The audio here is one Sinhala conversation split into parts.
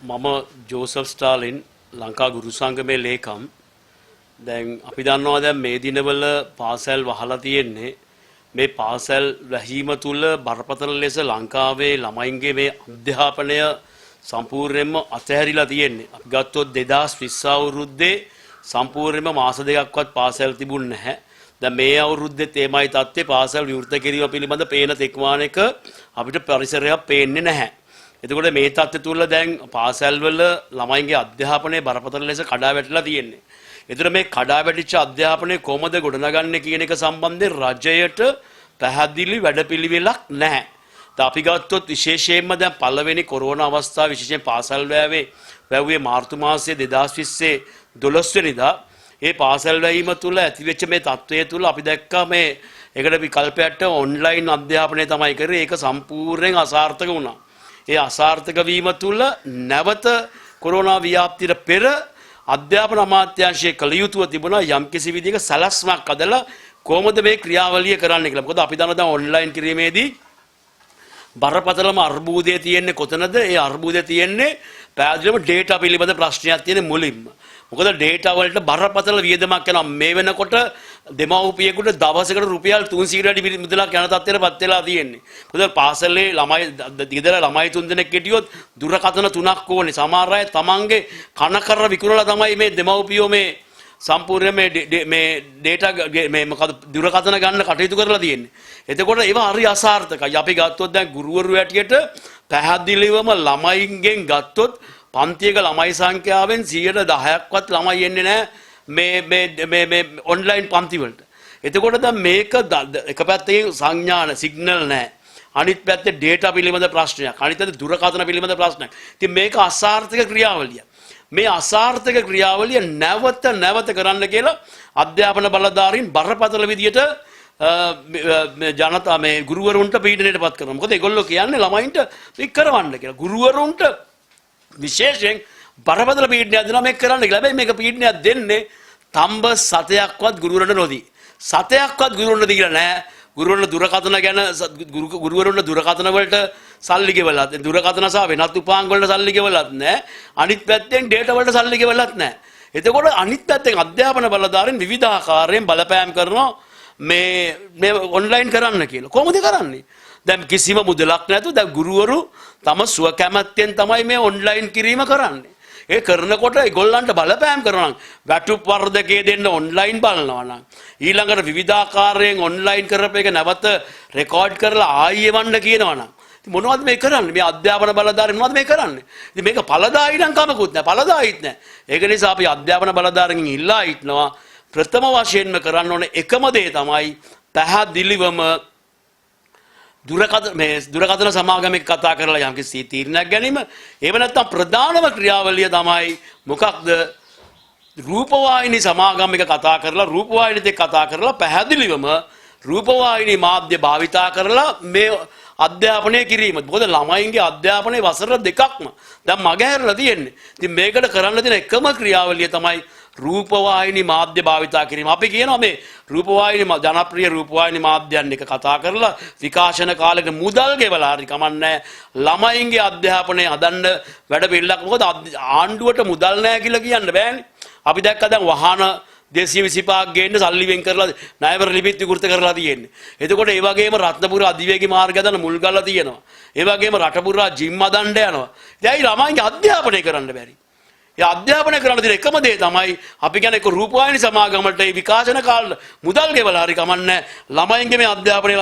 මම ජෝසප් ස්ටාලින් ලංකා ගුරු සංගමේ ලේකම්. දැන් අපි දන්නවා දැන් මේ දිනවල පාසල් වහලා තියෙන්නේ. මේ පාසල් වැහිම තුල බරපතල ලෙස ලංකාවේ ළමයින්ගේ මේ අධ්‍යාපනය සම්පූර්ණයෙන්ම අතහැරිලා තියෙන්නේ. අපි ගත්තොත් 2020 අවුරුද්දේ සම්පූර්ණයෙන්ම මාස දෙකක්වත් පාසල් තිබුණ නැහැ. දැන් මේ අවුරුද්දේ තේමයි තත්ත්වේ පාසල් විවෘත කිරීම පිළිබඳ පේන තෙක්මානක අපිට පරිසරයක් පේන්නේ නැහැ. එතකොට මේ තත්ත්වය තුල දැන් පාසල් වල ළමයින්ගේ අධ්‍යාපනය බරපතල ලෙස කඩා වැටලා තියෙන්නේ. ඒතර මේ කඩා වැටිච්ච අධ්‍යාපනය කොහොමද ගොඩනගන්නේ කියන එක සම්බන්ධයෙන් රජයට පැහැදිලි වැඩපිළිවෙලක් නැහැ. අපි ගත්තොත් විශේෂයෙන්ම දැන් පළවෙනි කොරෝනා අවස්ථාව විශේෂයෙන් පාසල් වැව්වේ මාර්තු මාසයේ 2020 12 වෙනිදා ඒ පාසල් වැයීම තුල ඇතිවෙච්ච මේ තත්ත්වය තුල අපි දැක්කා මේ ඒකට විකල්පයට ඔන්ලයින් අධ්‍යාපනය තමයි කරේ. ඒක සම්පූර්ණයෙන් අසාර්ථක වුණා. ඒ අසාර්ථක වීම තුල නැවත කොරෝනා ව්‍යාප්තියට පෙර අධ්‍යාපන අමාත්‍යාංශයේ කළ යුතුව තිබුණා යම්කිසි විදිහක සලස්මක් අදලා කොහොමද මේ ක්‍රියාවලිය කරන්න කියලා. මොකද අපි දන්නවා දැන් ඔන්ලයින් කිරීමේදී බරපතලම අර්බුදය තියෙන්නේ කොතනද? ඒ අර්බුදය තියෙන්නේ පැහැදිලිවම ඩේටා පිළිබඳ ප්‍රශ්නයක් තියෙන මුලින්ම. මොකද ඩේටා වලට බරපතල වියදමක් යනවා. මේ වෙනකොට දෙමව්පියෙකුට දවසකට රුපියල් 300 වැඩි මුදලක් යන තත්ත්වයකටපත් වෙලා තියෙන්නේ. මොකද පාසලේ ළමයි ගෙදර ළමයි 3 දෙනෙක් හිටියොත් දුරකථන 3ක් ඕනේ. සමහර අය තමන්ගේ කනකර විකුණලා තමයි මේ දෙමව්පියෝ මේ සම්පූර්ණ මේ ඩේටා මේ මොකද දුරකථන ගන්න කටයුතු කරලා තියෙන්නේ. එතකොට ඒවා හරි අසාර්ථකයි. අපි ගත්තොත් දැන් ගුරුවරු හැටියට පැහැදිලිවම ළමයින්ගෙන් ගත්තොත් පන්තියක ළමයි සංඛ්‍යාවෙන් 10%ක්වත් ළමයි එන්නේ නැහැ මේ ඔන්ලයින් පන්ති වලට. එතකොට දැන් මේක එක පැත්තකින් සංඥාන සිග්නල් නැහැ. අනිත් පැත්තේ ඩේටා පිළිබඳ ප්‍රශ්නයක්. අනිත් පැත්තේ දුරකථන පිළිබඳ ප්‍රශ්නයක්. ඉතින් මේක අසාර්ථක ක්‍රියාවලිය. මේ අසාර්ථක ක්‍රියාවලිය නැවත කරන්න කියලා අධ්‍යාපන බලධාරීන් බරපතල විදියට ජනතා මේ ගුරුවරුන්ට පීඩනයටපත් කරනවා. මොකද ඒගොල්ලෝ කියන්නේ ළමයින්ට මේක කරවන්න කියලා. ගුරුවරුන්ට විශේෂයෙන් බරපතල පීඩනයක් දෙනවා මේක කරන්න කියලා. හැබැයි මේක පීඩනයක් දෙන්නේ තම්බ සතයක්වත් ගුරුවරට නොදී. සතයක්වත් ගුරුවරට දීලා නැහැ. ගුරුවරුන්ට දුරකථන ගැන ගුරුවරුන්ට දුරකථන වලට සල්ලි ගෙවලත් දුරකථන සහ වෙනත් උපාංග වලට සල්ලි ගෙවලත් නැහැ. අනිත් පැත්තෙන් ඩේටා වලට සල්ලි ගෙවලත් නැහැ. එතකොට අනිත් පැත්තෙන් අධ්‍යාපන බලධාරීන් විවිධාකාරයෙන් බලපෑම් කරනවා මේ ඔන්ලයින් කරන්න කියලා. කොහොමද කරන්නේ? දැන් කිසිම මුදලක් නැතුව දැන් ගුරුවරු තම සුව කැමැත්තෙන් තමයි මේ ඔන්ලයින් කිරීම කරන්නේ. ඒ කරනකොට ඒගොල්ලන්ට බලපෑම් කරනවා නම් වැටුප් වර්ධකයේ දෙන්න ඔන්ලයින් බලනවා නම් ඊළඟට විවිධාකාරයෙන් ඔන්ලයින් කරපේක නැවත රෙකෝඩ් කරලා ආයෙ එවන්න කියනවා නම් ඉතින් මොනවද මේ කරන්නේ? මේ අධ්‍යාපන බලධාරීන් මොනවද මේ කරන්නේ? ඉතින් මේක ඵලදායී නම් කමකුත් නැහැ. ඵලදායීත් නැහැ. ඒක නිසා අපි අධ්‍යාපන බලධාරීන් ඉල්ලා හිටනවා ප්‍රථම වශයෙන්ම කරන්න ඕනේ එකම දේ තමයි පැහැදිලිවම දුරකථන සමාගමේ කතා කරලා යම්කිසි තීරණයක් ගැනීම. ඒව නැත්තම් ප්‍රධානම ක්‍රියාවලිය තමයි මොකක්ද? රූපවාහිනී සමාගම් එක කතා කරලා රූපවාහිනීත් එක්ක කතා කරලා පැහැදිලිවම රූපවාහිනී මාධ්‍ය භාවිතා කරලා මේ අධ්‍යාපනය කිරීම. මොකද ළමයින්ගේ අධ්‍යාපනයේ වසර දෙකක්ම දැන් මගහැරලා තියෙන්නේ. ඉතින් මේකට කරන්න තියෙන එකම ක්‍රියාවලිය තමයි රූපවාහිනී මාධ්‍ය භාවිතා කිරීම. අපි කියනවා මේ රූපවාහිනී ජනප්‍රිය රූපවාහිනී මාධ්‍යයන් එක කතා කරලා විකාශන කාලෙක මුදල් ගෙවලා හරි කමන්නේ ළමයින්ගේ අධ්‍යාපනය හදන්න වැඩ පිළිලක්. මොකද ආණ්ඩුවට මුදල් නැහැ කියලා කියන්න බෑනේ. අපි දැක්කා දැන් වාහන 225ක් ගේන්න සල්ලි වෙන් කරලා ණයවර ලිපිත් විකෘත කරලා තියෙන්නේ. එතකොට ඒ වගේම රත්නපුර අධිවේගී මාර්ගය හදන්න මුල් ගල්ලා තියෙනවා. ඒ වගේම රටපුරා ජිම් හදන්න යනවා. දැන් ළමයින්ගේ අධ්‍යාපනය කරන්න බැරි. ඒ අධ්‍යාපනය කරන්න තියෙන එකම දේ තමයි අපි කියන්නේ ඒක රූපවාහිනී සමාගමට මේ විකාශන කාලේ මුදල් ගෙවලා හරි කමන්නේ ළමයින්ගේ මේ අධ්‍යාපනය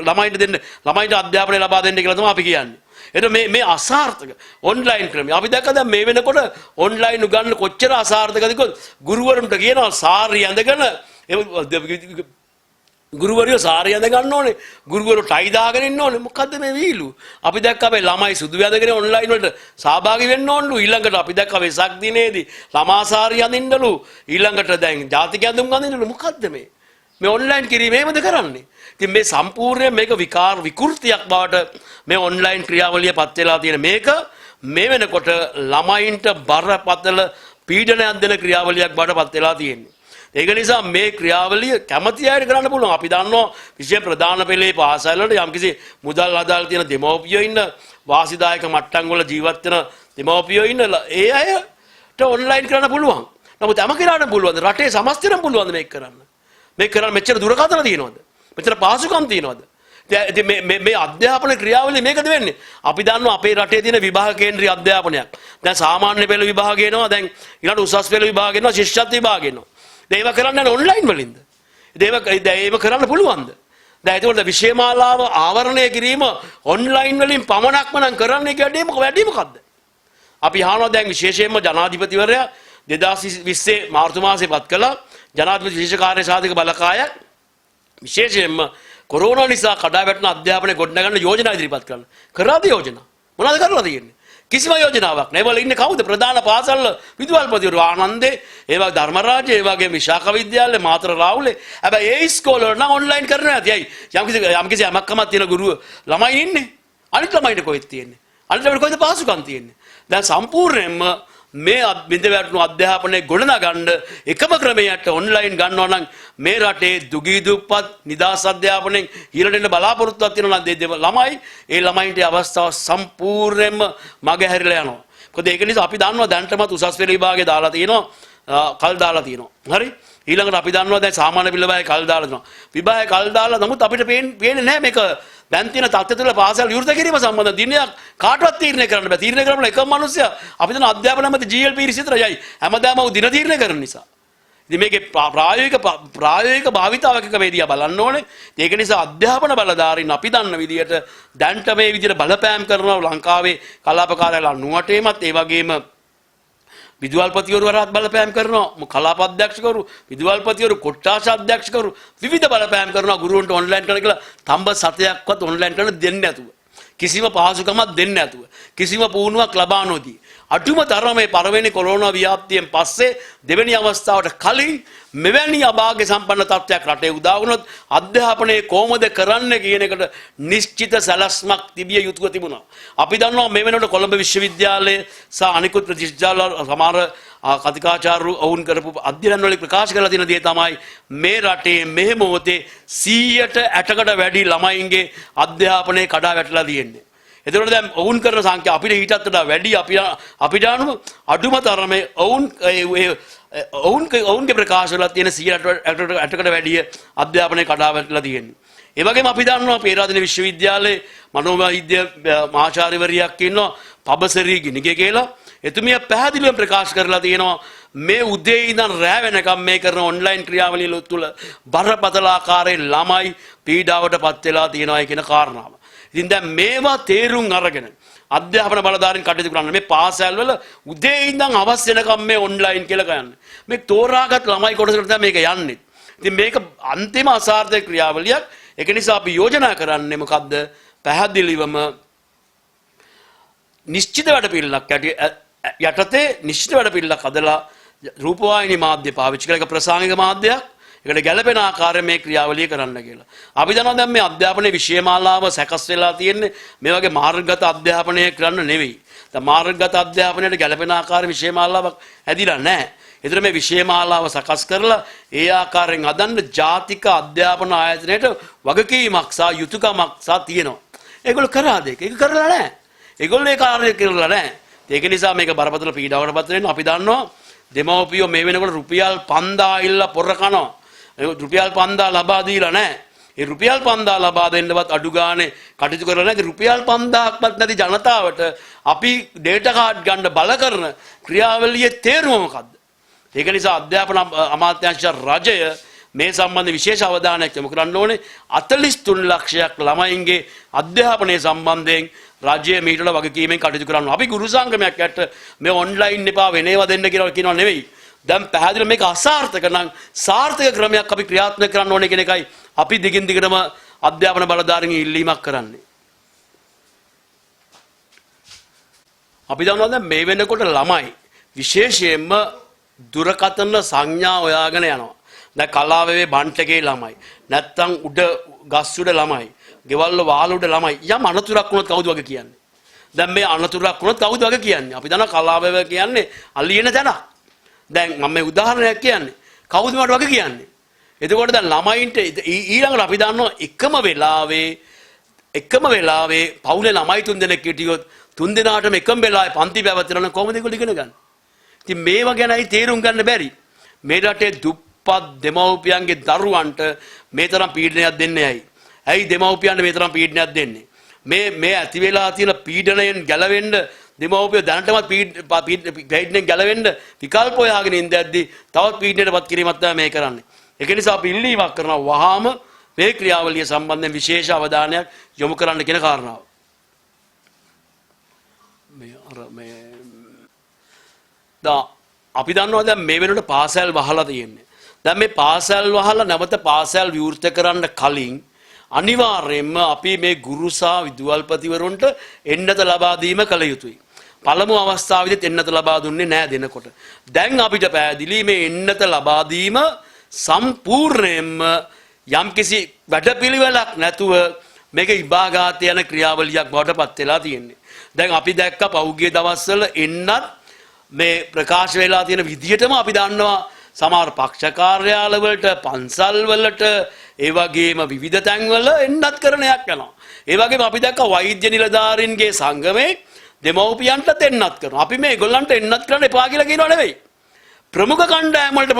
ළමයින්ට අධ්‍යාපනය ලබා දෙන්න කියලා තමයි අපි කියන්නේ. එතකොට මේ අසාර්ථක ඔන්ලයින් ක්‍රමය අපි දැක්කද මේ වෙනකොට ඔන්ලයින් උගන්න කොච්චර අසාර්ථකද කිව්වොත් ගුරුවරුන්ට කියනවා සාරිය ඇඳගෙන ගුරුවරියෝ සාරිය ඇඳ ගන්න ඕනේ. ගුරුවරු ටයි දාගෙන ඉන්න ඕනේ. මොකද්ද මේ වීලු? අපි දැක්කා මේ ළමයි සුදු ඇඳගෙන ඔන්ලයින් වලට සහභාගී වෙන්න ඕනලු. ඊළඟට අපි දැක්කා වෙසක් දිනේදී ළමා සාරිය අඳින්නලු. ඊළඟට දැන් ජාතික ඇඳුම් අඳින්නලු. මොකද්ද මේ? මේ ඔන්ලයින් කිරීම එහෙමද කරන්නේ? ඉතින් මේ සම්පූර්ණයෙන් මේක විකෘතියක් බවට මේ ඔන්ලයින් ක්‍රියාවලිය පත් වෙලා තියෙන මේක මේ වෙනකොට ළමයින්ට බරපතල පීඩනයක් දෙන ක්‍රියාවලියක් බවට පත් වෙලා තියෙන්නේ. ඒක නිසා මේ ක්‍රියාවලිය කැමැති අයට කරන්න පුළුවන්. අපි දන්නවා විශේෂ ප්‍රධාන පෙළේ පාසල් වලට යම්කිසි මුදල් අදාළ තියෙන දෙමව්පියෝ ඉන්න වාසිදායක මට්ටම් වල ජීවත් වෙන දෙමව්පියෝ ඉන්න ඒ අයට ඔන්ලයින් කරන්න පුළුවන්. නමුත් හැම කෙනාටම පුළුවන්ද? රටේ සමස්තයටම පුළුවන්ද මේක කරන්න? මේක කරන්න මෙච්චර දුරකථන තියෙනවද? මෙච්චර පහසුකම් තියෙනවද? ඉතින් මේ අධ්‍යාපන ක්‍රියාවලිය මේකද වෙන්නේ? අපි දන්නවා අපේ රටේ තියෙන විභාග කේන්ද්‍රීය අධ්‍යාපනයක්. දැන් සාමාන්‍ය පෙළ විභාග එනවා, දැන් ඊළඟ උසස් පෙළ විභාග එනවා, ශිෂ්‍යත්ව විභාග එනවා. දැන් ඒව කරන්නේ ඔන්ලයින් වලින්ද? ඒව කරන්න පුළුවන්ද? දැන් ඒකවල විෂයමාලාව ආවරණය කිරීම ඔන්ලයින් වලින් පමණක්ම නම් කරන්නේ වැඩි මොකද්ද? අපි අහනවා දැන් විශේෂයෙන්ම ජනාධිපතිවරයා 2020 මාර්තු මාසයේ පත් කළා ජනාධිපති විශේෂ කාර්ය සාධක බලකායක් විශේෂයෙන්ම කොරෝනා නිසා කඩා වැටෙන අධ්‍යාපනය ගොඩනගන්න යෝජනා ඉදිරිපත් කරන්න. කරාද යෝජනා? මොනවද කරලා තියෙන්නේ? කිසිම යෝජනාවක් නැහැ. ඒවල ඉන්නේ කවුද? ප්‍රධාන පාසල් විදුහල්පතිවරු ආනන්දේ, ඒ වගේ ධර්මරාජ, ඒ වගේ විශාඛ විද්‍යාලය, මාතර රාහුලේ. හැබැයි ඒ ඉස්කෝල වල නම් ඔන්ලයින් කරන්නේ නැති. ඇයි? යම්කිසි යමක්කමක් තියෙන ගුරු ළමයි ඉන්නේ. අනිත් ළමයින්ට කොහෙද තියෙන්නේ? අනිත් ළමයින්ට කොහෙද පහසුකම් තියෙන්නේ? දැන් සම්පූර්ණයෙන්ම මේ බිඳ වැටුණු අධ්‍යාපනය ගොඩනගන්න එකම ක්‍රමයට ඔන්ලයින් ගන්නවා නම් මේ රටේ දුගී දුප්පත් නිදහස් අධ්‍යාපනයෙන් ඉහළට එන්න බලාපොරොත්තුවක් තියෙනවා නම් ළමයි ඒ ළමයින්ට අවස්ථාව සම්පූර්ණයෙන්ම මගහැරිලා යනවා. මොකද ඒක නිසා අපි දන්නවා දැන්ටමත් උසස් පෙළ විභාගේ දාලා තියෙනවා, කල් දාලා තියෙනවා. හරි? ඊළඟට අපි දන්නවා දැන් සාමාන්‍ය පෙළ විභාගේ කල් දාලා තියෙනවා. විභාගේ කල් දාලා නමුත් අපිට පේන්නේ නැහැ මේක දැන් තියෙන තත්ත්වය තුළ පාසල් විවෘත කිරීම සම්බන්ධ දිනයක් කාටවත් තීරණය කරන්න බෑ. තීරණය කරන්න එකම මිනිස්සයා අපි දන්න අධ්‍යාපන මත GLP විතරයි. හැමදාම උ දින තීරණය කරන නිසා. ඉතින් මේකේ ප්‍රායෝගික භාවිතාවක් එක වේදියා බලන්න ඕනේ. ඒක නිසා අධ්‍යාපන බලධාරීන් අපි දන්න විදියට දැන්ට මේ විදියට බලපෑම් කරනවා ලංකාවේ කලාප කාර්යාලය 98මත් ඒ වගේම විදුහල්පතිවරු වරත් බලපෑම් කරනවා, කලාප අධ්‍යක්ෂකවරු, විදුහල්පතිවරු, කොට්ටාශ අධ්‍යක්ෂකවරු විවිධ බලපෑම් කරනවා ගුරුවරුන්ට ඔන්ලයින් කරන්න කියලා. තඹ සතයක්වත් ඔන්ලයින් කරන්න දෙන්නේ නැතුව, කිසිම පහසුකමක් දෙන්නේ නැතුව, කිසිම පුහුණුවක් ලබා නොදී අටුම තරමේ පළවෙනි කොරෝනා ව්‍යාප්තියෙන් පස්සේ දෙවෙනි අවස්ථාවට කලින් මෙවැනි අභාග්‍ය සම්පන්න තත්ත්වයක් රටේ උදා වුණොත් අධ්‍යාපනයේ කොහොමද කරන්න කියන එකට නිශ්චිත සැලැස්මක් තිබිය යුතුව තිබුණා. අපි දන්නවා මේ වෙනකොට කොළඹ විශ්වවිද්‍යාලය සහ අනිකුත් ප්‍රතිවිද්‍යාල සමහර කතිකාචාර්යවරු ඔවුන් කරපු අධ්‍යයන වල ප්‍රකාශ කරලා තියෙන දේ තමයි මේ රටේ මේ මොහොතේ 100%කට වැඩි ළමයින්ගේ අධ්‍යාපනයේ කඩා වැටලා තියෙන්නේ. එතකොට දැන් ඔවුන් කරන සංඛ්‍යාව අපිට ඊටත් වඩා වැඩි අපිට අනුව අඩුම තරමේ ඔවුන්ගේ ප්‍රකාශ වල තියෙන 100%කට වැඩි අධ්‍යාපනයේ කඩා වැටලා තියෙන්නේ. ඒ වගේම අපි දන්නවා පේරාදෙණිය විශ්වවිද්‍යාලයේ මනෝවෛද්‍ය මහාචාර්යවරියක් ඉන්නවා පබසරි ගිනිගේ කියලා. එතුමිය පැහැදිලිවම ප්‍රකාශ කරලා තියෙනවා මේ උදේ ඉඳන් රෑ වෙනකම් මේ කරන ඔන්ලයින් ක්‍රියාවලිය තුළ බරපතල ආකාරයෙන් ළමයි පීඩාවටපත් වෙලා තියෙනවා කියන කාරණාව. ඉතින් දැන් මේවා තේරුම් අරගෙන අධ්‍යාපන බලධාරීන් කටයුතු කරන්න මේ පාසල් වල උදේ ඉඳන් හවස වෙනකම් මේ ඔන්ලයින් කියලා කියන්නේ. මේ තෝරාගත් ළමයි කොටසකට තමයි මේක යන්නේ. ඉතින් මේක අන්තිම අසාර්ථක ක්‍රියාවලියක්. ඒක නිසා අපි යෝජනා කරන්නේ මොකද්ද? පැහැදිලිවම නිශ්චිත වැඩපිළිවෙලක් යටතේ නිශ්චිත වැඩපිළිවෙලක් හදලා රූපවාහිනී මාධ්‍ය පාවිච්චි කරලා ප්‍රසාංගික මාධ්‍යයක් ඒකට ගැළපෙන ආකාරයෙන් මේ ක්‍රියාවලිය කරන්න කියලා. අපි දන්නවා දැන් මේ අධ්‍යාපනයේ විෂයමාලාව සකස් වෙලා තියෙන්නේ මේ වගේ මාර්ගගත අධ්‍යාපනය කරන්න නෙවෙයි. දැන් මාර්ගගත අධ්‍යාපනයට ගැළපෙන ආකාර විෂයමාලාවක් හැදිලා නැහැ. ඒතර මේ විෂයමාලාව සකස් කරලා ඒ ආකාරයෙන් හදන්න ජාතික අධ්‍යාපන ආයතනයට වගකීමක් සහ යුතුයකමක් සහ තියෙනවා. ඒගොල්ලෝ කරාද ඒක? ඒක කරලා නැහැ. ඒගොල්ලෝ ඒ කාර්යය කරලා නැහැ. ඒක නිසා මේක බරපතල පීඩාවටපත් වෙනවා. අපි දන්නවා දෙමව්පියෝ මේ වෙනකොට රුපියල් 5000 ඉල්ල පොර කනවා. රුපියල් 5000 ලබා දීලා නැහැ. ඒ රුපියල් 5000 ලබා දෙන්නවත් අඩු ගානේ කටයුතු කරලා නැහැ. රුපියල් 5000ක්වත් නැති ජනතාවට අපි ඩේටා කාඩ් ගන්න බල කරන ක්‍රියාවලියේ තේරුම මොකද්ද? ඒක නිසා අධ්‍යාපන අමාත්‍යාංශ රජය මේ සම්බන්ධ විශේෂ අවධානයක් යොමු කරන්න ඕනේ. 43 ලක්ෂයක් ළමයින්ගේ අධ්‍යාපනය සම්බන්ධයෙන් රාජ්‍ය මීටල වගකීමෙන් කටයුතු කරනවා. අපි ගුරු සංගමයක් ඇට මේ ඔන්ලයින් එපා වෙනේවා දෙන්න කියලා කියනවා නෙවෙයි. දැන් පැහැදිලිව මේක අසාර්ථක නම් සාර්ථක ක්‍රමයක් අපි ක්‍රියාත්මක කරන්න ඕනේ කියන එකයි අපි දිගින් දිගටම අධ්‍යාපන බලධාරීන් ඉල්ලීමක් කරන්නේ. අපි දන්නවා දැන් මේ වෙනකොට ළමයි විශේෂයෙන්ම දුරකථන සංඥා හොයාගෙන යනවා. දැන් කලාවේ බන්ට්ගේ ළමයි නැත්තම් උඩ ගස් උඩ ළමයි ගෙවල් වල උඩ ළමයි යම් අනතුරක් වුණොත් කවුද වගේ කියන්නේ? දැන් මේ අනතුරක් වුණොත් කවුද වගේ කියන්නේ? අපි දන්නවා කලාවැව කියන්නේ අලියන තැනක්. දැන් මම මේ උදාහරණයක් කියන්නේ. කවුද මට වගේ කියන්නේ? එතකොට දැන් ළමයින්ට ඊළඟට අපි දන්නවා එකම වෙලාවේ පවුලේ ළමයි 3 දෙනෙක් හිටියොත් තුන් දෙනාටම එකම වෙලාවේ පන්ති පැවැත්වන කොහොමද ඒගොල්ලෝ ඉගෙන ගන්න? ඉතින් මේවා ගැනයි තේරුම් ගන්න බැරි. මේ රටේ දුප්පත් දෙමව්පියන්ගේ දරුවන්ට මේ තරම් පීඩනයක් දෙන්නේ ඇයි? ඇයි දෙමව්පියන්ට මේ තරම් පීඩනයක් දෙන්නේ? මේ ඇති වෙලා තියෙන පීඩනයෙන් ගැලවෙන්න දෙමව්පියෝ දැනටමත් පීඩනයෙන් ගැලවෙන්න විකල්ප හොයාගෙන ඉඳද්දී තවත් පීඩනයටපත් කිරීමක් තමයි මේ කරන්නේ. ඒක නිසා අපි ඉල්ලීමක් කරනවා වහාම මේ ක්‍රියාවලිය සම්බන්ධයෙන් විශේෂ අවධානයක් යොමු කරන්න කියන කාරණාව. අපි දන්නවා දැන් මේ වෙනකොට පාසල් වහලා තියෙන්නේ. දැන් මේ පාසල් වහලා නැවත පාසල් විවෘත කරන්න කලින් අනිවාර්යයෙන්ම අපි මේ ගුරු සහ විදුහල්පතිවරුන්ට එන්නත ලබා දීම කළ යුතුයි. පළමු අවස්ථාවේදීත් එන්නත ලබා දුන්නේ නැහැ දෙනකොට. දැන් අපිට පැහැදිලි මේ එන්නත ලබා දීම සම්පූර්ණයෙන්ම යම්කිසි වැඩපිළිවෙලක් නැතුව මේක විභාගාත යන ක්‍රියාවලියක් බවට පත් වෙලා තියෙන්නේ. දැන් අපි දැක්ක පහුගිය දවස්වල එන්නත් මේ ප්‍රකාශ වෙලා තියෙන විදිහටම අපි දන්නවා සමහර පක්ෂ කාර්යාලවලට පන්සල් වලට ඒ වගේම විවිධ තැන්වල එන්නත් කරණයක් යනවා. ඒ වගේම අපි දැක්ක වෛද්‍ය නිලධාරීන්ගේ සංගමේ දෙමව්පියන්ටත් එන්නත් කරනවා. අපි මේගොල්ලන්ට එන්නත් කරන්න එපා කියලා කියනව නෙවෙයි. ප්‍රමුඛ කණ්ඩායම් වලට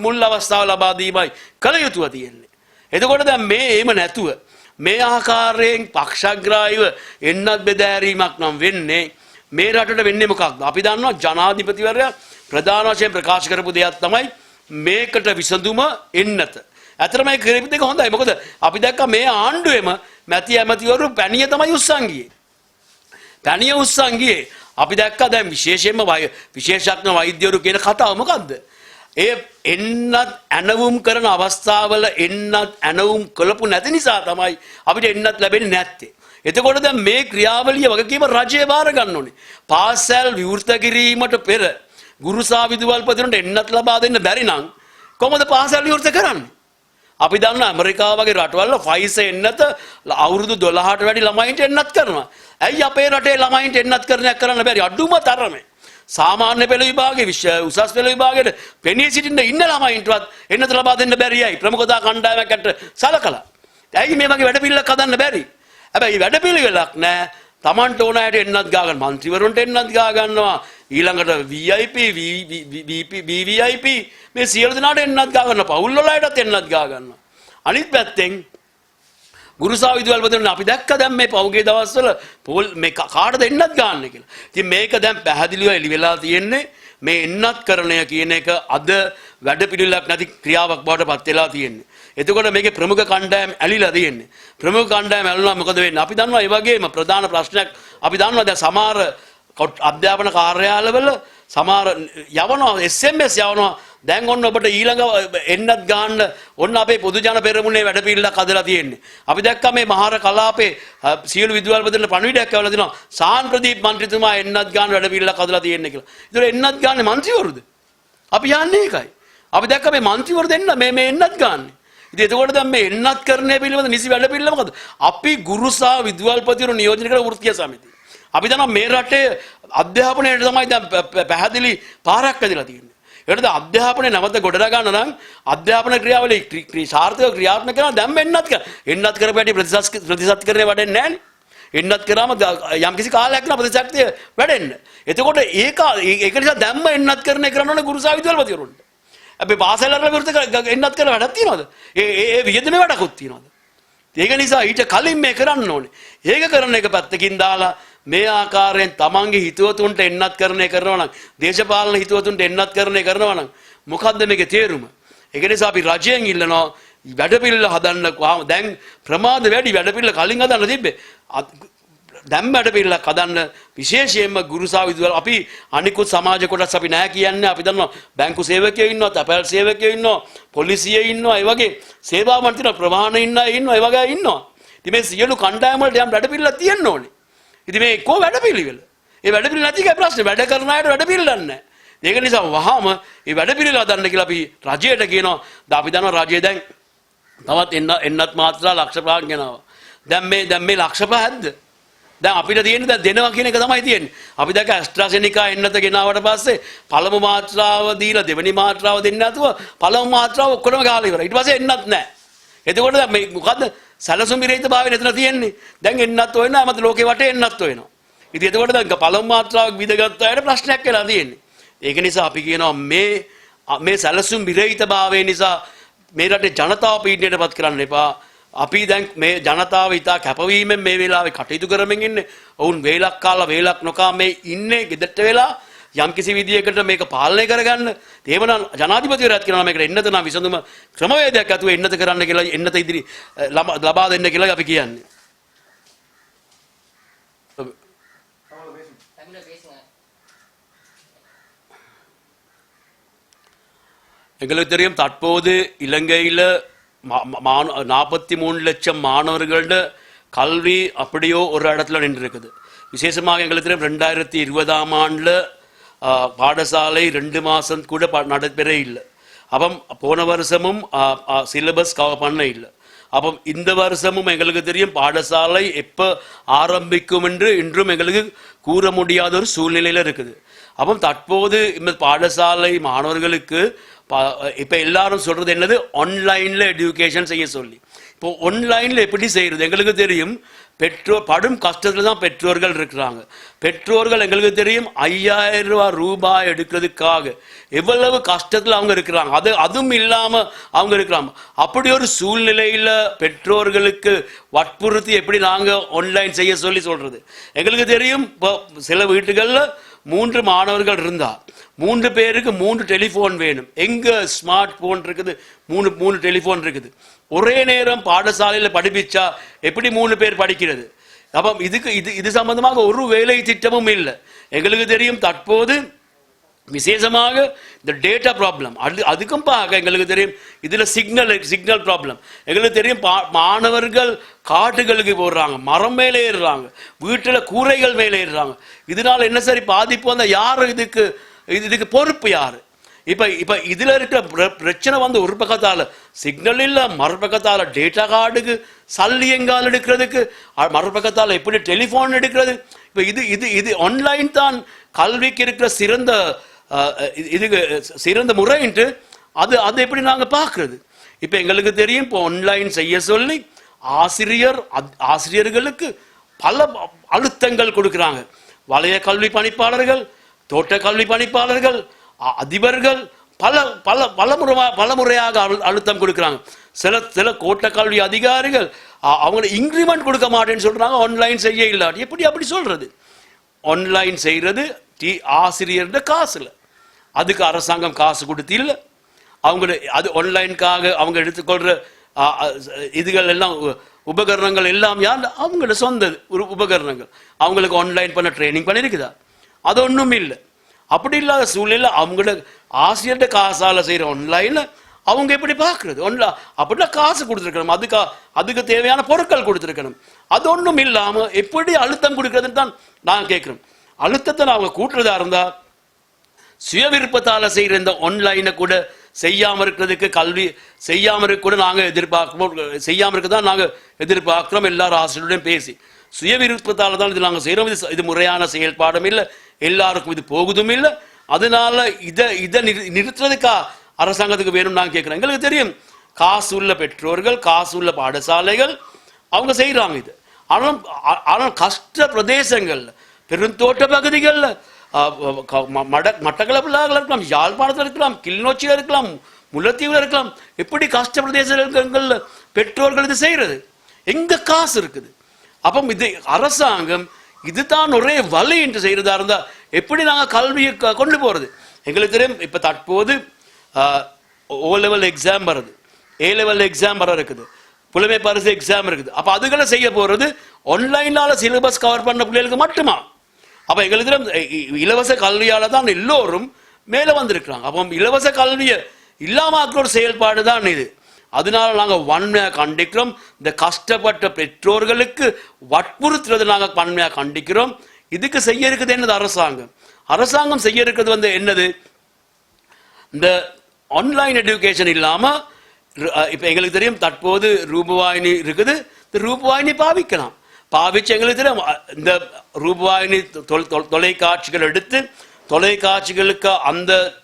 මුල් අවස්ථාව ලබා දීමයි කළ යුතුව තියෙන්නේ. එතකොට දැන් මේ එහෙම නැතුව මේ ආකාරයෙන් පක්ෂග්‍රාහීව එන්නත් බෙදෑරීමක් නම් වෙන්නේ මේ රටට වෙන්නේ මොකක්ද? අපි දන්නවා ජනාධිපතිවරයා ප්‍රධාන වශයෙන් ප්‍රකාශ කරපු දෙයක් තමයි මේකට විසඳුම එන්නත. ඇත්තටම මේ කරපු දෙක හොඳයි. මොකද අපි දැක්කා මේ ආණ්ඩුවේම මැති ඇමතිවරු පැණිය තමයි උස්සන් ගියේ. පැණිය උස්සන් ගියේ. අපි දැක්කා දැන් විශේෂයෙන්ම විශේෂඥ වෛද්‍යවරු කියන කතාව මොකද්ද? ඒ එන්නත් ඇනවුම් කරන අවස්ථාවල එන්නත් ඇනවුම් කළපු නැති නිසා තමයි අපිට එන්නත් ලැබෙන්නේ නැත්තේ. එතකොට දැන් මේ ක්‍රියාවලිය වගකීම රජය බාර ගන්න ඕනේ. පාසල් විවෘත කිරීමට පෙර ගුරු සහ විදුහල්පතිවරුන්ට එන්නත් ලබා දෙන්න බැරි නම් කොහොමද පාසල් විවෘත කරන්නේ? අපි දන්නා ඇමරිකාව වගේ රටවල ෆයිසර් එන්නත අවුරුදු 12ට වැඩි ළමයින්ට එන්නත් කරනවා. ඇයි අපේ රටේ ළමයින්ට එන්නත් කරන්න බැරි? අඩුම තරමේ සාමාන්‍ය පෙළ විභාගයේ උසස් පෙළ විභාගයේ පෙනී සිටින්න ඉන්න ළමයින්ටවත් එන්නත ලබා දෙන්න බැරියයි ප්‍රමුඛතා කණ්ඩායමකට සලකලා. ඇයි මේ වගේ වැඩපිළිවෙලක් හදන්න බැරි? හැබැයි වැඩපිළිවෙලක් නැහැ. Tamanට ඕන අයට එන්නත් ගා ගන්න, മന്ത്രിවරුන්ට එන්නත් ගා ගන්නවා. ඊළඟට VIP VVIP මේ සියලු දෙනාට එන්නත් ගා ගන්නවා. පවුල් වල අයටත් එන්නත් ගා ගන්නවා. අනිත් පැත්තෙන් ගුරු සහ විදුහල්පතිවරුන් අපි දැක්ක දැන් මේ පහුගිය දවස්වල මේ කාටද එන්නත් ගන්න කියලා. ඉතින් මේක දැන් පැහැදිලිව එළි වෙලා තියෙන්නේ මේ එන්නත් කරණය කියන එක අද වැඩපිළිවෙලක් නැති ක්‍රියාවක් බවට පත් වෙලා තියෙන්නේ. එතකොට මේකේ ප්‍රමුඛ කණ්ඩායම් ඇලිලා තියෙන්නේ. ප්‍රමුඛ කණ්ඩායම් ඇලුනා මොකද වෙන්නේ? අපි දන්නවා ඒ වගේම ප්‍රධාන ප්‍රශ්නයක් අපි දන්නවා දැන් සමහර අධ්‍යාපන කාර්යාලවල සමහර යවනවා SMS යවනවා. දැන් ඔන්න ඔබට ඊළඟ එන්නත් ගන්න ඔන්න අපේ පොදු ජන පෙරමුණේ වැඩපිළිවෙලක් හදලා තියෙන්නේ. අපි දැක්කා මේ මහාර කලාපේ සියලු විදුහල්පතිවරුන්ට පණිවිඩයක් ඇවලා දෙනවා. සාන් ප්‍රදීප් මන්ත්‍රීතුමා එන්නත් ගන්න වැඩපිළිවෙලක් හදලා තියෙන්නේ කියලා. ඒතර එන්නත් ගන්නේ මන්ත්‍රීවරුද? අපි යන්නේ ඒකයි. අපි දැක්කා මේ මන්ත්‍රීවරු දෙන්න මේ එන්නත් ගන්න. ඉතින් එතකොට දැන් මේ එන්නත් කරන්නේ පිළිබඳ නිසි වැඩපිළිවෙල මොකද? අපි ගුරු සහ විදුහල්පතිවරු නියෝජනය කරන වෘත්තීය සමිතිය. අපි දන්නවා මේ රටේ අධ්‍යාපනයේ තමයි දැන් පැහැදිලි පාරක් ඇදලා තියෙන්නේ. ඒකට අධ්‍යාපනය නැවත ගොඩනගා ගන්න නම් අධ්‍යාපන ක්‍රියාවලිය සාර්ථකව ක්‍රියාත්මක කරනවා. දැන් එන්නත් කරපු හැටි ප්‍රතිශතකරණය වැඩෙන්නේ නැහැ නේ. එන්නත් කරාම යම්කිසි කාලයක් නා ප්‍රතිශක්තිය වැඩෙන්න. එතකොට ඒක නිසා දැම්ම එන්නත් කරන එක කරනවනේ ගුරු සහ විදුහල්පතිවරුන්ට. අපි පාසල් වල විරුද්ධ එන්නත් කරලා වැඩක් තියනවද? ඒ වියදමේ වැඩකුත් තියනවද? ඒක නිසා ඊට කලින් මේ කරන්න ඕනේ. ඒක කරන එක පැත්තකින් දාලා මේ ආකාරයෙන් තමන්ගේ හිතවතුන්ට එන්නත් කරණය කරනවා නම් දේශපාලන හිතවතුන්ට එන්නත් කරණය කරනවා නම් මොකද්ද මේකේ තේරුම? ඒක නිසා අපි රජයෙන් ඉල්ලනවා වැඩපිළිවෙල හදන්න. දැන් ප්‍රමාද වැඩි වැඩපිළිවෙල කලින් හදන්න තිබ්බේ. දැන් වැඩපිළිවෙලක් හදන්න විශේෂයෙන්ම ගුරු සහ විදුහල් අපි අනිකුත් සමාජ කොටස් අපි නැහැ කියන්නේ. අපි දන්නවා බැංකු සේවකයෝ ඉන්නවා, තැපැල් සේවකයෝ ඉන්නවා, පොලිසිය ඉන්නවා, ඒ වගේ සේවා මන්ත්‍රී ප්‍රමාණ ඉන්නවා, ඒ වගේ ඉන්නවා. ඉතින් මේ සියලු කණ්ඩායම් වලට යම් වැඩපිළිවෙලක් තියෙන්න ඕනේ. ඉතින් මේ කො වැඩපිළිවෙල? ඒ වැඩපිළිවෙල නැති එකයි ප්‍රශ්නේ. වැඩ කරන අයට වැඩපිළිවෙලක් නැහැ. ඒක නිසා වහාම මේ වැඩපිළිවෙල හදන්න කියලා අපි රජයට කියනවා. අපි දන්නවා රජය දැන් තවත් එන්නත් මාත්‍රා ලක්ෂ 5ක් ගෙනාවා. දැන් මේ ලක්ෂ 5ක්ද? දැන් අපිට තියෙන්නේ දැන් දෙනවා කියන එක තමයි තියෙන්නේ. අපි දැක්ක ඇස්ට්‍රාසෙනිකා එන්නත ගෙනාවට පස්සේ පළමු මාත්‍රාව දීලා දෙවෙනි මාත්‍රාව දෙන්නේ නැතුව පළමු මාත්‍රාව ඔක්කොම ගාලා ඉවරයි. ඊට පස්සේ එන්නත් නැහැ. එතකොට දැන් මේ මොකද්ද? සැලසුම් විරහිත භාවය නේද තියෙන්නේ. දැන් එන්නත් හොයනවා මත ලෝකේ වටේ එන්නත් හොයනවා. ඉතින් එතකොට දැන් පළමු මාත්‍රාවක් විදගත් අයට ප්‍රශ්නයක් වෙලා තියෙන්නේ. ඒක නිසා අපි කියනවා මේ සැලසුම් විරහිතභාවය නිසා මේ රටේ ජනතාව පීඩනයටපත් කරන්න එපා. අපි දැන් මේ ජනතාව ඉතා කැපවීමෙන් මේ වෙලාවේ කටයුතු කරමින් ඉන්නේ. ඔවුන් වේලක් කාලා වේලක් නොකා මේ ඉන්නේ ගෙදරට වෙලා යම්කිසි විදියකට මේක පාලනය කරගන්න. ඒවනම් ජනාධිපතිවරයාත් කියනවා මේකට එන්නත නම් විසඳුම ක්‍රමවේදයක් ඇතුව එන්නත කරන්න කියලා එන්නත ඉදිරි ලබා දෙන්න කියලා අපි කියන්නේ. எங்களுக்கு தெரியும் தற்போது இலங்கையில் 43 லட்சம் மாணவர்களோட கல்வி அப்படியோ ஒரு இடத்துல நின்று இருக்குது. விசேஷமாக எங்களுக்கு தெரியும் 2020ஆம் ஆண்டில் பாடசாலை 2 மாதம் கூட நடைபெற இல்லை. அப்போ போன வருஷமும் சிலபஸ் கவர் பண்ண இல்லை. அப்போ இந்த வருஷமும் எங்களுக்கு தெரியும் பாடசாலை எப்போ ஆரம்பிக்கும் என்று இன்றும் எங்களுக்கு கூற முடியாத ஒரு சூழ்நிலையில் இருக்குது. அப்போ தற்போது இந்த பாடசாலை மாணவர்களுக்கு இப்போ எல்லாரும் சொல்றது என்னது ஆன்லைனில் எஜுகேஷன் செய்ய சொல்லி. இப்போ ஆன்லைனில் எப்படி செய்கிறது எங்களுக்கு தெரியும். பெற்றோர் படும் கஷ்டத்தில் தான் பெற்றோர்கள் இருக்கிறாங்க. பெற்றோர்கள் எங்களுக்கு தெரியும் 5000 ரூபாய் எடுக்கிறதுக்காக எவ்வளவு கஷ்டத்தில் அவங்க இருக்கிறாங்க. அதுவும் இல்லாமல் அவங்க இருக்கிறாங்க. அப்படி ஒரு சூழ்நிலையில் பெற்றோர்களுக்கு வற்புறுத்தி எப்படி நாங்கள் ஆன்லைன் செய்ய சொல்லி சொல்றது எங்களுக்கு தெரியும். இப்போ சில வீட்டுகளில் 3 மாணவர்கள் இருந்தால் 3 பேருக்கு 3 டெலிஃபோன் வேணும். எங்கே ஸ்மார்ட் ஃபோன் இருக்குது, 3 டெலிஃபோன் இருக்குது. ஒரே நேரம் பாடசாலையில் படிப்பிச்சா எப்படி 3 பேர் படிக்கிறது? அப்போ இது சம்பந்தமாக ஒரு வேலை திட்டமும் இல்லை. எங்களுக்கு தெரியும் தற்போது விசேஷமாக இந்த டேட்டா ப்ராப்ளம் அதுக்கும் பார்க்க எங்களுக்கு தெரியும். இதில் சிக்னல் ப்ராப்ளம் எங்களுக்கு தெரியும். மாணவர்கள் காட்டுகளுக்கு போடுறாங்க, மரம் மேலே ஏறுறாங்க, வீட்டில் கூரைகள் மேலே ஏறுறாங்க. இதனால் என்ன சரி பாதிப்பு வந்தால் யார் இதுக்கு பொறுப்பு யார்? இப்போ இதில் இருக்கிற பிரச்சனை ஒரு பக்கத்தால் சிக்னல் இல்லை, மறுபக்கத்தால் டேட்டா கார்டுக்கு சல்லி எங்கால் எடுக்கிறதுக்கு, மறுபக்கத்தால் எப்படி டெலிஃபோன் எடுக்கிறது. இப்போ இது ஆன்லைன் தான் கல்விக்கு இருக்கிற சிறந்த முறைன்ட்டு அது எப்படி நாங்கள் பார்க்கறது? இப்போ எங்களுக்கு தெரியும் இப்போ ஆன்லைன் செய்ய சொல்லி ஆசிரியர்களுக்கு பல அழுத்தங்கள் கொடுக்குறாங்க. வலய கல்வி பணிப்பாளர்கள், தோட்ட கல்வி பணிப்பாளர்கள், அதிபர்கள் பல முறையாக அழுத்தம் கொடுக்குறாங்க. சில கோட்ட கல்வி அதிகாரிகள் அவங்க இன்க்ரிமெண்ட் கொடுக்க மாட்டேன்னு சொல்றாங்க. ஆன்லைன் செய்ய இல்லாட்டி எப்படி அப்படி சொல்றது? ஆன்லைன் செய்யறது ஆசிரியர்கிட்ட காசுல, அதுக்கு அரசாங்கம் காசு கொடுத்து இல்லை. அவங்க அது ஆன்லைனுக்காக அவங்க எடுத்துக்கொள்ற இதுகள் எல்லாம் உபகரணங்கள் எல்லாம் யார்? அவங்களோட சொந்த உபகரணங்கள். அவங்களுக்கு ஆன்லைன் பண்ண ட்ரைனிங் பண்ணியிருக்குதா? அது ஒன்றும் இல்லை. அப்படி இல்லாத சூழ்நிலையில் அவங்களோட ஆசிரியர்கிட்ட காசால் செய்கிற ஆன்லைனில் அவங்க எப்படி பார்க்குறது? அப்படின்னா காசு கொடுத்துருக்கணும், அதுக்கு தேவையான பொருட்கள் கொடுத்துருக்கணும். அது ஒன்றும் இல்லாமல் எப்படி அழுத்தம் கொடுக்குறதுன்னு தான் நான் கேட்குறோம். அழுத்தத்தை அவங்க கூட்டுறதா இருந்தால் சுய விருப்பத்தால் செய்கிற இந்த ஆன்லைனை கூட செய்யாமல் இருக்கிறதுக்கு, கல்வி செய்யாமல் இருக்க கூட நாங்கள் எதிர்பார்க்கிறோம். செய்யாமல் இருக்க தான் நாங்கள் எதிர்பார்க்குறோம். எல்லாரும் ஆசிரியருடன் பேசி சுய விருப்பத்தால் தான் இது நாங்கள் செய்கிறோம். இது முறையான செயல்பாடும் இல்லை, எல்லாருக்கும் இது போகுதும் இல்லை. அதனால இதை நிறுத்துறதுக்கா அரசாங்கத்துக்கு வேணும் நாங்கள் கேட்குறோம். எங்களுக்கு தெரியும் காசு உள்ள பெற்றோர்கள், காசு உள்ள பாடசாலைகள் அவங்க செய்கிறாங்க இது. ஆனால் கஷ்ட பிரதேசங்கள்ல, பெருந்தோட்ட பகுதிகளில், மட்டக்களப்பில் இருக்கலாம், யாழ்ப்பாணத்தில் இருக்கலாம், கிளிநொச்சியில் இருக்கலாம், முல்லைத்தீவில் இருக்கலாம், எப்படி கஷ்ட பிரதேசங்களில் பெற்றோர்கள் இது செய்கிறது? எங்க காசு இருக்குது? அப்போ இது அரசாங்கம் இதுதான் ஒரே வழி என்று செய்யறதா இருந்தா எப்படி நாங்கள் கல்வியை கொண்டு போறது? எங்களுக்கு தெரியும் இப்ப தற்போது ஓ லெவல் எக்ஸாம் வருது, ஏ லெவல் எக்ஸாம் வர இருக்குது, புலமை பரிசு எக்ஸாம் இருக்குது. அப்ப அதுகளை செய்ய போறது ஆன்லைனால சிலபஸ் கவர் பண்ண பிள்ளைகளுக்கு மட்டுமா? அப்ப எங்களுக்கு தெரியும் இலவச கல்வியால தான் எல்லோரும் மேல வந்திருக்கிறாங்க. அப்போ இலவச கல்வியை இல்லாம ஒரு செயல்பாடு தான் இது. அதனால நாங்கள் வன்மையாக கண்டிக்கிறோம். இந்த கஷ்டப்பட்ட பெற்றோர்களுக்கு வற்புறுத்துறது நாங்கள் வன்மையாக கண்டிக்கிறோம். இதுக்கு செய்ய இருக்குது என்னது? அரசாங்கம் செய்ய இருக்கிறது என்னது? இந்த ஆன்லைன் எஜுகேஷன் இல்லாமல் இப்போ எங்களுக்கு தெரியும் தற்போது ரூபவாயினி இருக்குது. இந்த ரூபவாயினி பாவிச்சு எங்களுக்கு தெரியும் இந்த ரூபவாயினி தொலைக்காட்சிகள் எடுத்து தொலைக்காட்சிகளுக்கு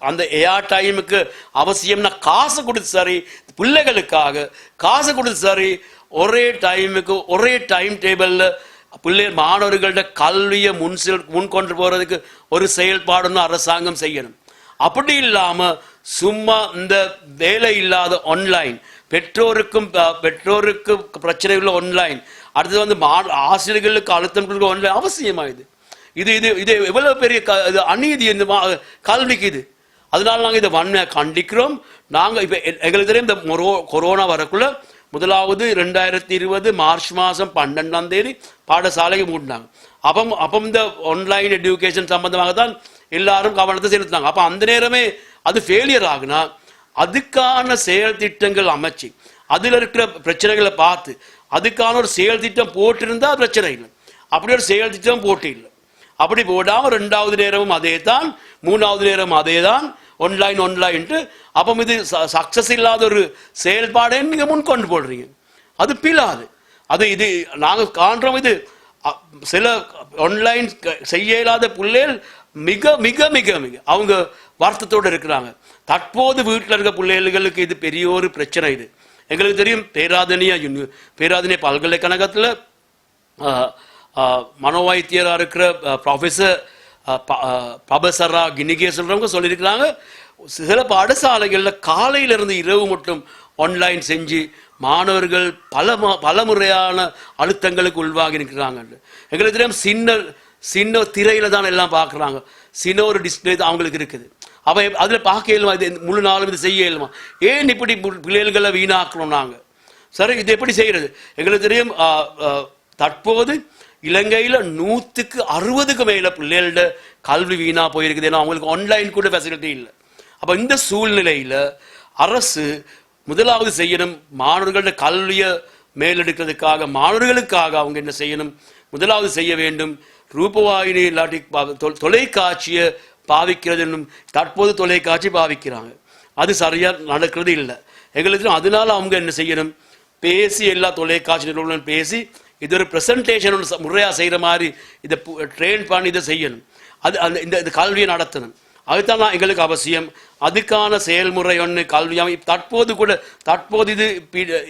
அந்த ஏஆர் டைமுக்கு அவசியம்னா காசு கொடுத்து சரி, பிள்ளைகளுக்காக காசு கொடுத்து சரி, ஒரே டைமுக்கு ஒரே டைம் டேபிளில் பிள்ளைகள் மாணவர்களோட கல்வியை முன் கொண்டு போறதுக்கு ஒரு செயல்பாடுன்னு அரசாங்கம் செய்யணும். அப்படி இல்லாம சும்மா இந்த வேலை இல்லாத ஆன்லைன், பெற்றோருக்கு பிரச்சனைகள் ஆன்லைன், அடுத்தது வந்து ஆசிரியர்களுக்கு அழுத்தம் கொடுக்க ஆன்லைன் அவசியமா? இது இது இது எவ்வளவு பெரிய அநீதி இந்த கல்விக்கு இது. அதனால நாங்கள் இதை வன்மையாக கண்டிக்கிறோம். நாங்கள் இப்போ எங்களுக்கு தெரியும், இந்த கொரோனா வரக்குள்ள முதலாவது 2020 மார்ச் மாதம் 12 பாடசாலைக்கு மூடினாங்க. அப்போ இந்த ஆன்லைன் எஜுகேஷன் சம்பந்தமாக தான் எல்லாரும் கவனத்தை செலுத்தினாங்க. அப்போ அந்த நேரமே அது ஃபெயிலியர் ஆகுனா அதுக்கான செயல் திட்டங்கள் அமைச்சு அதில் இருக்கிற பிரச்சனைகளை பார்த்து அதுக்கான ஒரு செயல் திட்டம் போட்டிருந்தா பிரச்சனை இல்லை. அப்படி ஒரு செயல் திட்டம் போட்டு இல்லை. அப்படி போடாமல் 2வது நேரமும் அதே தான், 3வது நேரம் அதே தான், ஆன்லைன்ட்டு. அப்போ இது சக்சஸ் இல்லாத ஒரு செயல்பாடை நீங்க முன்கொண்டு போடுறீங்க. அது பிலாது. அது இது நாங்கள் காண்றோம். இது சில ஆன்லைன் செய்ய இயலாத பிள்ளைகள் மிக மிக மிக மிக அவங்க வருத்தத்தோடு இருக்கிறாங்க. தற்போது வீட்டில் இருக்க பிள்ளைகளுக்கு இது பெரிய ஒரு பிரச்சனை. இது எங்களுக்கு தெரியும். பேராதனிய பல்கலைக்கழகத்தில் மனோவைத்தியராக இருக்கிற ப்ரொஃபஸர் பபசரா கினிகே சொல்றவங்க சொல்லியிருக்கிறாங்க, சில பாடசாலைகளில் காலையிலிருந்து இரவு மட்டும் ஆன்லைன் செஞ்சு மாணவர்கள் பல முறையான அழுத்தங்களுக்கு உள்வாகி இருக்கிறாங்க. எங்களுக்கு தெரியும், சின்ன திரையில தான் எல்லாம் பார்க்குறாங்க. சின்ன ஒரு டிஸ்பிளே தான் அவங்களுக்கு இருக்குது. அவ அதில் பார்க்க இயலுமா? இது முழு நாளும் இது செய்ய இயலுமா? ஏன் இப்படி பிள்ளைகளை வீணாக்கணும் நாங்கள்? சரி, இது எப்படி செய்கிறது? எங்களுக்கு தெரியும், தற்போது இலங்கையில் 160க்கு மேல பிள்ளைகளோட கல்வி வீணா போயிருக்குது. ஏன்னா அவங்களுக்கு ஆன்லைன் கூட ஃபெசிலிட்டி இல்லை. அப்போ இந்த சூழ்நிலையில் அரசு முதலாவது செய்யணும், மாணவர்களோட கல்வியை மேலெடுக்கிறதுக்காக மாணவர்களுக்காக அவங்க என்ன செய்யணும்? முதலாவது செய்ய வேண்டும், ரூபவாயினி இல்லாட்டி தொலைக்காட்சியை பாவிக்கிறது. தற்போது தொலைக்காட்சி பாவிக்கிறாங்க, அது சரியா நடக்கிறது இல்லை எங்களுக்கு. அதனால அவங்க என்ன செய்யணும்? பேசி எல்லா தொலைக்காட்சி நிறுவனம் பேசி இது ஒரு ப்ரெசன்டேஷன் முறையாக செய்கிற மாதிரி இதை ட்ரெயின் பண்ணி இதை செய்யணும். அது அந்த இந்த கல்வியை நடத்தணும். அதுதான் எங்களுக்கு அவசியம். அதுக்கான செயல்முறை ஒன்று கல்வியாக தற்போது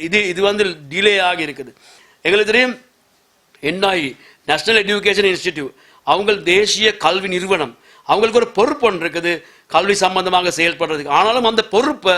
இது வந்து டிலே ஆகி இருக்குது. எங்களுக்கு தெரியும், NIE நேஷனல் எஜுகேஷன் இன்ஸ்டிடியூட் அவங்க தேசிய கல்வி நிறுவனம், அவங்களுக்கு ஒரு பொறுப்பு ஒன்று இருக்குது கல்வி சம்பந்தமாக செயல்படுறதுக்கு. ஆனாலும் அந்த பொறுப்பை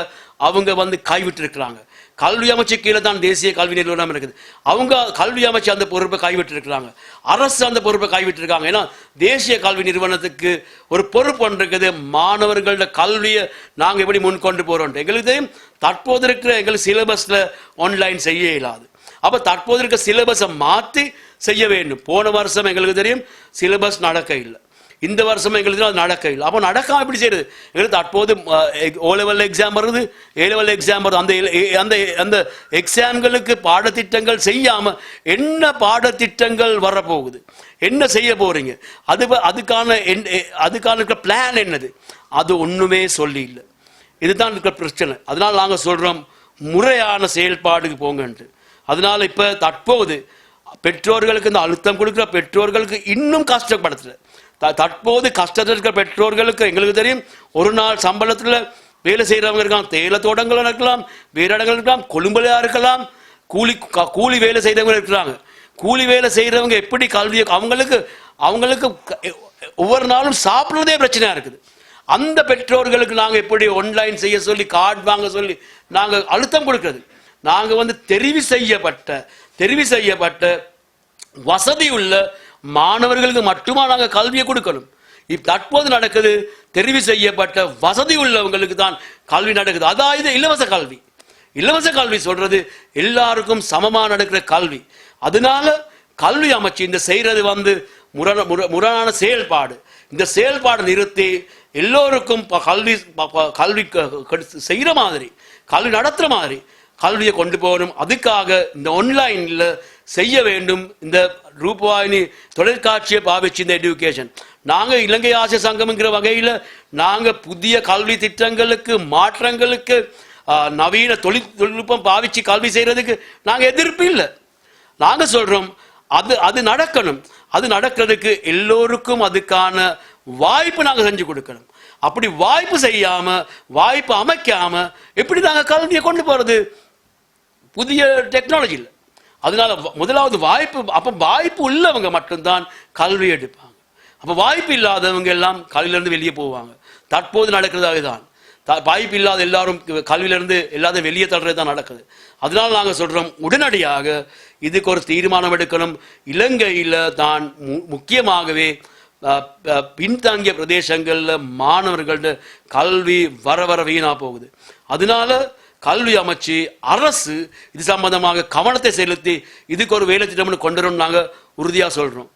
அவங்க வந்து கைவிட்டு இருக்கிறாங்க. கல்வி அமைச்சு கீழே தான் தேசிய கல்வி நிறுவனம் இருக்குது. அவங்க கல்வி அமைச்சு அந்த பொறுப்பை கைவிட்டு இருக்கிறாங்க. அரசு அந்த பொறுப்பை கைவிட்டு இருக்காங்க. ஏன்னா தேசிய கல்வி நிறுவனத்துக்கு ஒரு பொறுப்பு ஒன்று இருக்குது, மாணவர்களோட கல்வியை நாங்கள் எப்படி முன்கொண்டு போறோம். எங்களுக்கு தெரியும், தற்போது இருக்கிற எங்களுக்கு சிலபஸ்ல ஆன்லைன் செய்ய இயலாது. அப்ப தற்போது இருக்க சிலபஸை மாற்றி செய்ய வேண்டும். போன வருஷம் எங்களுக்கு தெரியும் சிலபஸ் நடக்க இல்லை. இந்த வருஷம் எங்களுக்கு அது நடக்க இல்லை. அப்போ நடக்காம எப்படி செய்யுது? எங்களுக்கு தற்போது O level எக்ஸாம் வருது, A level எக்ஸாம் வருது. அந்த அந்த எக்ஸாம்களுக்கு பாடத்திட்டங்கள் செய்யாம என்ன பாடத்திட்டங்கள் வரப்போகுது, என்ன செய்ய போறீங்க, அதுக்கான பிளான் என்னது, அது ஒண்ணுமே சொல்லி இல்லை. இதுதான் இருக்கிற பிரச்சனை. அதனால நாங்கள் சொல்றோம், முறையான செயல்பாடுக்கு போங்கன்ட்டு. அதனால இப்ப தற்போது பெற்றோர்களுக்கு இந்த அழுத்தம் கொடுக்கிற பெற்றோர்களுக்கு இன்னும் கஷ்டப்படுத்துற, தற்போது கஷ்டத்தில் இருக்கிற பெற்றோர்களுக்கு எங்களுக்கு தெரியும், ஒரு நாள் சம்பளத்தில் வேலை செய்யறவங்க இருக்கலாம், தேயிலை தோட்டங்கள் இருக்கலாம், வேறு இடங்கள் இருக்கலாம், கொழும்புலையா இருக்கலாம், கூலி வேலை செய்யறவங்க இருக்கிறாங்க. கூலி வேலை செய்யறவங்க எப்படி கல்வியை அவங்களுக்கு ஒவ்வொரு நாளும் சாப்பிடுறதே பிரச்சனையா இருக்குது. அந்த பெற்றோர்களுக்கு நாங்கள் எப்படி ஆன்லைன் செய்ய சொல்லி கார்டு வாங்க சொல்லி நாங்கள் அழுத்தம் கொடுக்கிறது? நாங்கள் வந்து தெரிவு செய்யப்பட்ட வசதி உள்ள மாணவர்களுக்கு மட்டுமா நாங்கள் கல்வியை கொடுக்கணும். தற்போது நடக்குது, தெரிவு செய்யப்பட்ட வசதி உள்ளவங்களுக்கு தான் கல்வி நடக்குது. அதாவது இலவச கல்வி. இலவச கல்வி சொல்றது எல்லாருக்கும் சமமா நடக்கிற கல்வி. அதனால கல்வி அமைச்சு இந்த செய்யறது வந்து முரணான செயல்பாடு. இந்த செயல்பாடு நிறுத்தி எல்லோருக்கும் கல்வி செய்யற மாதிரி, கல்வி நடத்துற மாதிரி கல்வியை கொண்டு போகணும். அதுக்காக இந்த ஆன்லைன்ல செய்ய வேண்டும். இந்த ரூபவாயினி தொலைக்காட்சியை பாவிச்சு இந்த எஜுகேஷன் நாங்கள் இலங்கை ஆசிரியர் சங்கம்ங்கிற வகையில் நாங்கள் புதிய கல்வி திட்டங்களுக்கு மாற்றங்களுக்கு நவீன தொழில்நுட்பம் பாவிச்சு கல்வி செய்யறதுக்கு நாங்கள் எதிர்ப்பு இல்லை. நாங்கள் சொல்றோம் அது நடக்கணும். அது நடக்கிறதுக்கு எல்லோருக்கும் அதுக்கான வாய்ப்பு நாங்கள் செஞ்சு கொடுக்கணும். அப்படி வாய்ப்பு செய்யாம, வாய்ப்பு அமைக்காம எப்படி நாங்கள் கல்வியை கொண்டு போறது? புதிய டெக்னாலஜி இல்லை. அதனால முதலாவது வாய்ப்பு, அப்போ வாய்ப்பு உள்ளவங்க மட்டும்தான் கல்வி எடுப்பாங்க. அப்போ வாய்ப்பு இல்லாதவங்க எல்லாம் கல்வியிலிருந்து வெளியே போவாங்க. தற்போது நடக்கிறதாக தான் வாய்ப்பு இல்லாத எல்லாரும் கல்வியிலிருந்து எல்லாத்தையும் வெளியே தள்ளுறது தான் நடக்குது. அதனால நாங்கள் சொல்றோம், உடனடியாக இதுக்கு ஒரு தீர்மானம் எடுக்கணும். இலங்கையில் தான் முக்கியமாகவே பின்தங்கிய பிரதேசங்களில் மாணவர்களோட கல்வி வர வர வீணா போகுது. அதனால கல்வி அமைச்சு அரசு இது சம்பந்தமாக கவனத்தை செலுத்தி இதுக்கு ஒரு வேலை திட்டம்னு கொண்டு வரணும் நாங்கள் உறுதியாக சொல்றோம்.